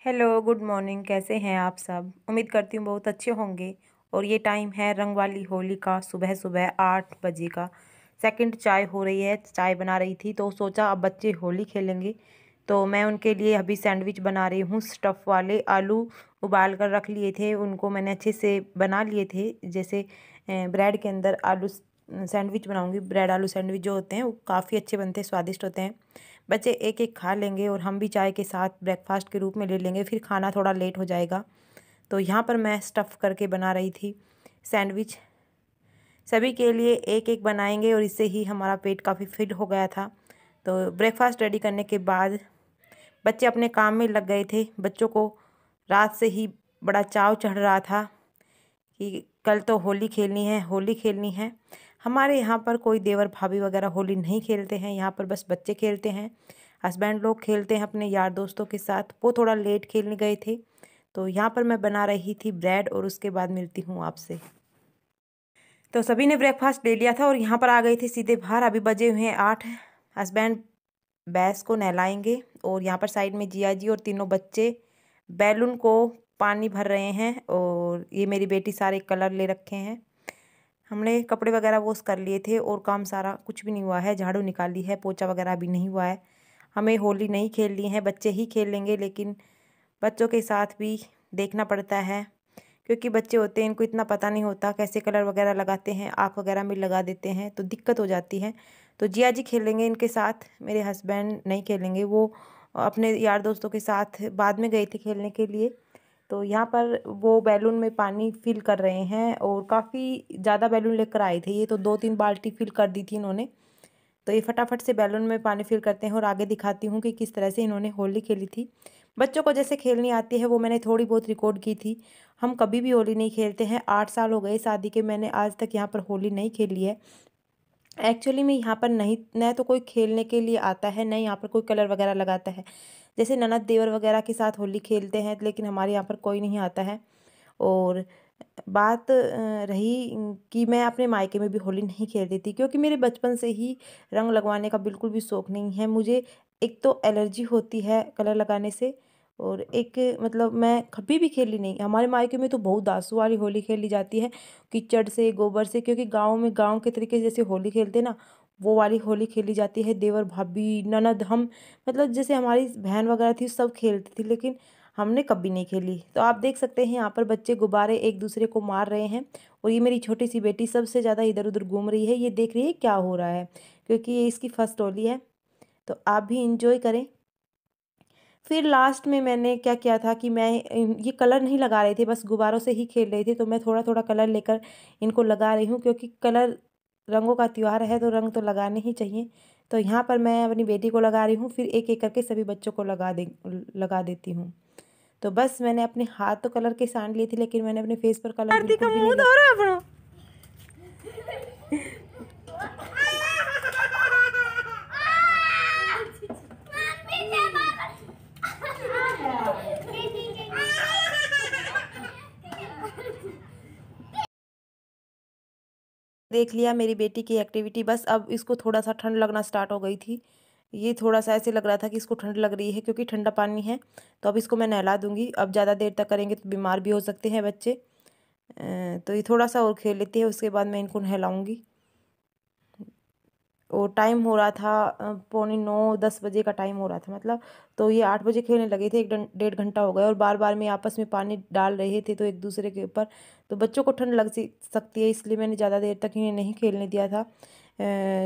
Hello, good morning. कैसे हैं आप सब? उम्मीद करती हूँ बहुत अच्छे होंगे। और ये टाइम है रंग वाली होली का, सुबह सुबह 8 बजे का। सेकंड चाय हो रही है, चाय बना रही थी तो सोचा अब बच्चे होली खेलेंगे तो मैं उनके लिए अभी सैंडविच बना रही हूँ। स्टफ़ वाले आलू उबाल कर रख लिए थे, उनको मैंने अच्छे से बना लिए थे। जैसे ब्रेड के अंदर आलू सैंडविच बनाऊँगी। ब्रेड आलू सैंडविच जो होते हैं वो काफ़ी अच्छे बनते हैं, स्वादिष्ट होते हैं। बच्चे एक एक खा लेंगे और हम भी चाय के साथ ब्रेकफास्ट के रूप में ले लेंगे, फिर खाना थोड़ा लेट हो जाएगा। तो यहाँ पर मैं स्टफ़ करके बना रही थी सैंडविच। सभी के लिए एक एक बनाएंगे और इससे ही हमारा पेट काफ़ी फिल हो गया था। तो ब्रेकफास्ट रेडी करने के बाद बच्चे अपने काम में लग गए थे। बच्चों को रात से ही बड़ा चाव चढ़ रहा था कि कल तो होली खेलनी है, होली खेलनी है। हमारे यहाँ पर कोई देवर भाभी वगैरह होली नहीं खेलते हैं, यहाँ पर बस बच्चे खेलते हैं। हस्बैंड लोग खेलते हैं अपने यार दोस्तों के साथ, वो थोड़ा लेट खेलने गए थे। तो यहाँ पर मैं बना रही थी ब्रेड और उसके बाद मिलती हूँ आपसे। तो सभी ने ब्रेकफास्ट ले लिया था और यहाँ पर आ गए थे सीधे बाहर। अभी बजे हुए हैं 8। हस्बैंड भैंस को नहलाएंगे और यहाँ पर साइड में जिया जी और तीनों बच्चे बैलून को पानी भर रहे हैं। और ये मेरी बेटी सारे कलर ले रखे हैं। हमने कपड़े वगैरह वॉश कर लिए थे और काम सारा कुछ भी नहीं हुआ है। झाड़ू निकाल ली है, पोछा वगैरह भी नहीं हुआ है। हमें होली नहीं खेलनी है, बच्चे ही खेल लेंगे, लेकिन बच्चों के साथ भी देखना पड़ता है क्योंकि बच्चे होते हैं, इनको इतना पता नहीं होता कैसे कलर वगैरह लगाते हैं, आँख वगैरह में लगा देते हैं तो दिक्कत हो जाती है। तो जिया जी खेलेंगे इनके साथ, मेरे हस्बैंड नहीं खेलेंगे। वो अपने यार दोस्तों के साथ बाद में गए थे खेलने के लिए। तो यहाँ पर वो बैलून में पानी फिल कर रहे हैं और काफ़ी ज़्यादा बैलून लेकर आए थे। ये तो 2-3 बाल्टी फिल कर दी थी इन्होंने। तो ये फटाफट से बैलून में पानी फिल करते हैं और आगे दिखाती हूँ कि किस तरह से इन्होंने होली खेली थी। बच्चों को जैसे खेलनी आती है वो मैंने थोड़ी बहुत रिकॉर्ड की थी। हम कभी भी होली नहीं खेलते हैं, 8 साल हो गए शादी के, मैंने आज तक यहाँ पर होली नहीं खेली है। एक्चुअली में यहाँ पर नहीं, न तो कोई खेलने के लिए आता है, न यहाँ पर कोई कलर वगैरह लगाता है। जैसे ननद देवर वगैरह के साथ होली खेलते हैं, लेकिन हमारे यहाँ पर कोई नहीं आता है। और बात रही कि मैं अपने मायके में भी होली नहीं खेलती थी क्योंकि मेरे बचपन से ही रंग लगवाने का बिल्कुल भी शौक़ नहीं है मुझे। एक तो एलर्जी होती है कलर लगाने से, और एक मतलब मैं कभी भी खेली नहीं। हमारे मायके में तो बहुत दासू वाली होली खेली जाती है, कीचड़ से, गोबर से, क्योंकि गाँव में गाँव के तरीके से जैसे होली खेलते हैं ना, वो वाली होली खेली जाती है। देवर भाभी ननद हम, मतलब जैसे हमारी बहन वगैरह थी सब खेलती थी, लेकिन हमने कभी नहीं खेली। तो आप देख सकते हैं यहाँ पर बच्चे गुब्बारे एक दूसरे को मार रहे हैं और ये मेरी छोटी सी बेटी सबसे ज़्यादा इधर उधर घूम रही है। ये देख रही है क्या हो रहा है, क्योंकि ये इसकी फर्स्ट होली है। तो आप भी इंजॉय करें। फिर लास्ट में मैंने क्या किया था कि मैं ये कलर नहीं लगा रहे थे, बस गुब्बारों से ही खेल रहे थे। तो मैं थोड़ा थोड़ा कलर लेकर इनको लगा रही हूँ क्योंकि कलर रंगों का त्योहार है तो रंग तो लगाने ही चाहिए। तो यहाँ पर मैं अपनी बेटी को लगा रही हूँ, फिर एक एक करके सभी बच्चों को लगा देती हूँ। तो बस मैंने अपने हाथ तो कलर के सांड लिए थे, लेकिन मैंने अपने फेस पर कलर आरती का बिल्कुल भी मुंह नहीं धो लगा। रहा है अपना। देख लिया मेरी बेटी की एक्टिविटी। बस अब इसको थोड़ा सा ठंड लगना स्टार्ट हो गई थी। ये थोड़ा सा ऐसे लग रहा था कि इसको ठंड लग रही है क्योंकि ठंडा पानी है। तो अब इसको मैं नहला दूंगी। अब ज़्यादा देर तक करेंगे तो बीमार भी हो सकते हैं बच्चे। तो ये थोड़ा सा और खेल लेते हैं, उसके बाद मैं इनको नहलाऊंगी। और टाइम हो रहा था 9:45-10 बजे का टाइम हो रहा था मतलब। तो ये 8 बजे खेलने लगे थे, 1-1.5 घंटा हो गया और बार बार में आपस में पानी डाल रहे थे तो एक दूसरे के ऊपर। तो बच्चों को ठंड लग सकती है, इसलिए मैंने ज़्यादा देर तक इन्हें नहीं खेलने दिया था।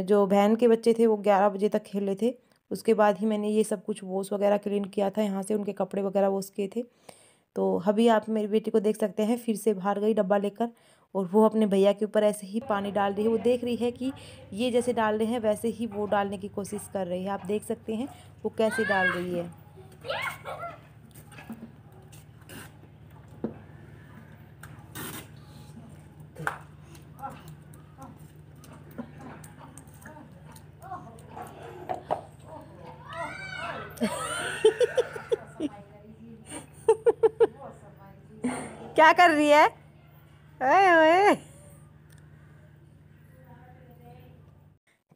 जो बहन के बच्चे थे वो 11 बजे तक खेले थे। उसके बाद ही मैंने ये सब कुछ वॉश वगैरह क्लीन किया था, यहाँ से उनके कपड़े वगैरह वॉश किए थे। तो अभी आप मेरी बेटी को देख सकते हैं, फिर से बाहर गई डब्बा लेकर और वो अपने भैया के ऊपर ऐसे ही पानी डाल रही है। वो देख रही है कि ये जैसे डाल रहे हैं वैसे ही वो डालने की कोशिश कर रही है। आप देख सकते हैं वो कैसे डाल रही है। क्या कर रही है? ओए ओए।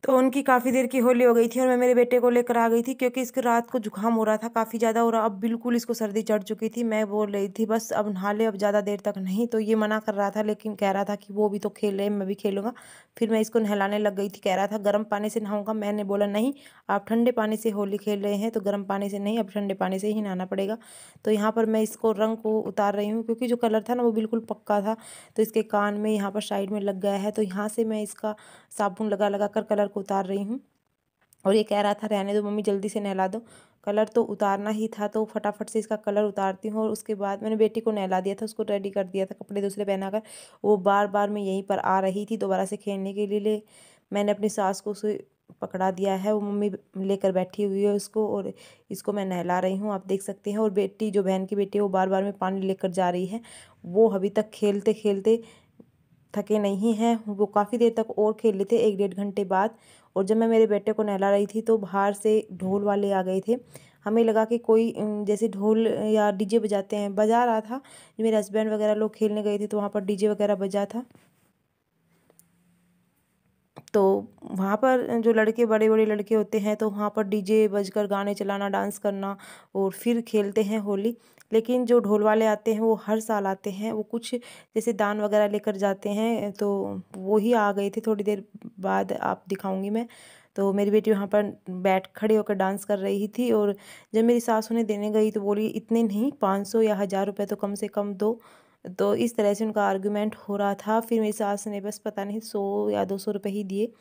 तो उनकी काफ़ी देर की होली हो गई थी और मैं मेरे बेटे को लेकर आ गई थी, क्योंकि इसके रात को जुकाम हो रहा था काफ़ी ज़्यादा और अब बिल्कुल इसको सर्दी चढ़ चुकी थी। मैं बोल रही थी बस अब नहा ले, अब ज़्यादा देर तक नहीं, तो ये मना कर रहा था, लेकिन कह रहा था कि वो भी तो खेल रहे हैं, मैं भी खेलूंगा। फिर मैं इसको नहलाने लग गई थी, कह रहा था गर्म पानी से नहाऊंगा। मैंने बोला नहीं, आप ठंडे पानी से होली खेल रहे हैं तो गर्म पानी से नहीं, अब ठंडे पानी से ही नहाना पड़ेगा। तो यहाँ पर मैं इसको रंग को उतार रही हूँ, क्योंकि जो कलर था ना वो बिल्कुल पक्का था, तो इसके कान में यहाँ पर साइड में लग गया है, तो यहाँ से मैं इसका साबुन लगा लगा कर कलर को उतार रही हूँ। और ये कह रहा था रहने दो मम्मी, जल्दी से नहला दो। कलर तो उतारना ही था, तो फटाफट से इसका कलर उतारती हूँ। और उसके बाद मैंने बेटी को नहला दिया था, उसको रेडी कर दिया था कपड़े दूसरे पहनाकर। वो बार बार मैं यहीं पर आ रही थी दोबारा से खेलने के लिए। मैंने अपनी सास को उसे पकड़ा दिया है, वो मम्मी लेकर बैठी हुई है उसको, और इसको मैं नहला रही हूँ, आप देख सकते हैं। और बेटी, जो बहन की बेटी है, वो बार बार में पानी लेकर जा रही है। वो अभी तक खेलते खेलते थके नहीं हैं, वो काफ़ी देर तक और खेल रहे थे, 1-1.5 घंटे बाद। और जब मैं मेरे बेटे को नहला रही थी तो बाहर से ढोल वाले आ गए थे। हमें लगा कि कोई जैसे ढोल या डीजे बजाते हैं, बजा रहा था। मेरे हस्बैंड वगैरह लोग खेलने गए थे तो वहाँ पर डीजे वगैरह बजा था। तो वहाँ पर जो लड़के, बड़े बड़े लड़के होते हैं, तो वहाँ पर डीजे बजकर गाने चलाना, डांस करना और फिर खेलते हैं होली। लेकिन जो ढोल वाले आते हैं वो हर साल आते हैं, वो कुछ जैसे दान वगैरह लेकर जाते हैं, तो वो ही आ गए थे थोड़ी देर बाद, आप दिखाऊंगी मैं। तो मेरी बेटी वहाँ पर खड़े होकर डांस कर रही थी, और जब मेरी सास उन्हें देने गई तो बोली इतने नहीं, 500 या 1000 रुपये तो कम से कम दो। तो इस तरह से उनका आर्गुमेंट हो रहा था। फिर मेरी सास ने बस पता नहीं 100 या 200 रुपये ही दिए,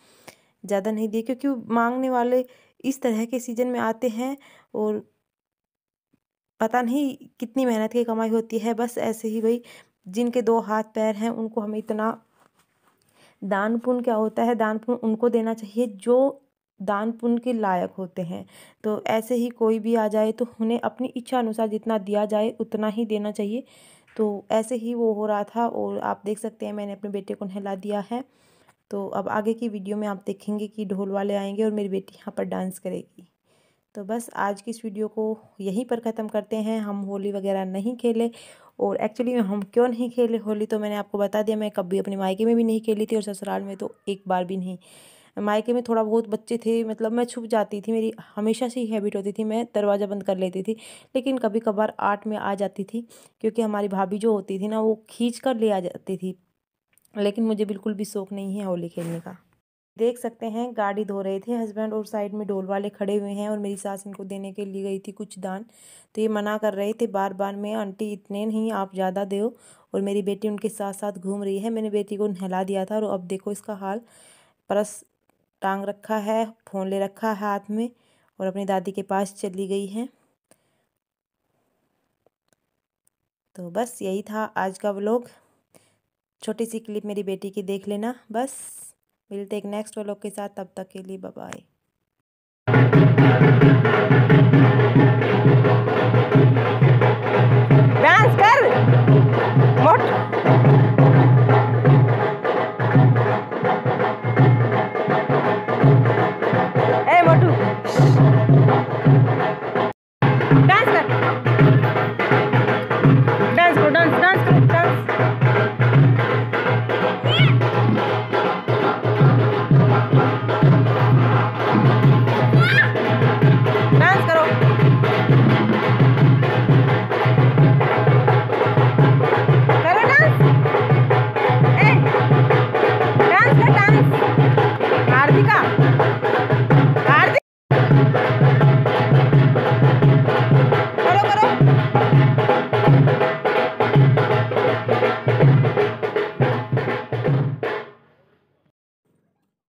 ज़्यादा नहीं दिए, क्योंकि मांगने वाले इस तरह के सीजन में आते हैं और पता नहीं कितनी मेहनत की कमाई होती है। बस ऐसे ही भाई, जिनके 2 हाथ पैर हैं उनको हमें इतना, दान पुण्य क्या होता है, दान पुण्य उनको देना चाहिए जो दान पुण्य के लायक होते हैं। तो ऐसे ही कोई भी आ जाए तो उन्हें अपनी इच्छा अनुसार जितना दिया जाए उतना ही देना चाहिए। तो ऐसे ही वो हो रहा था, और आप देख सकते हैं मैंने अपने बेटे को नहला दिया है। तो अब आगे की वीडियो में आप देखेंगे कि ढोल वाले आएंगे और मेरी बेटी यहाँ पर डांस करेगी। तो बस आज की इस वीडियो को यहीं पर ख़त्म करते हैं। हम होली वगैरह नहीं खेले, और एक्चुअली हम क्यों नहीं खेले होली तो मैंने आपको बता दिया। मैं कभी अपने मायके में भी नहीं खेली थी, और ससुराल में तो एक बार भी नहीं। मायके में थोड़ा बहुत बच्चे थे, मतलब मैं छुप जाती थी, मेरी हमेशा से ही हैबिट होती थी, मैं दरवाज़ा बंद कर लेती थी। लेकिन कभी कभार 8 में आ जाती थी, क्योंकि हमारी भाभी जो होती थी ना, वो खींच कर ले आ जाती थी। लेकिन मुझे बिल्कुल भी शौक नहीं है होली खेलने का। देख सकते हैं गाड़ी धो रहे थे हस्बैंड, और साइड में ढोल वाले खड़े हुए हैं, और मेरी सास इनको देने के लिए गई थी कुछ दान। तो ये मना कर रहे थे बार बार में, आंटी इतने नहीं, आप ज़्यादा दो। और मेरी बेटी उनके साथ साथ घूम रही है। मैंने बेटी को नहला दिया था, और अब देखो इसका हाल, परस टांग रखा है, फ़ोन ले रखा है हाथ में, और अपनी दादी के पास चली गई है। तो बस यही था आज का व्लॉग। छोटी सी क्लिप मेरी बेटी की देख लेना। बस मिलते एक नेक्स्ट व्लॉग के साथ, तब तक के लिए बाय बाय। डांस कर मोट। ए मोटू, डांस कर।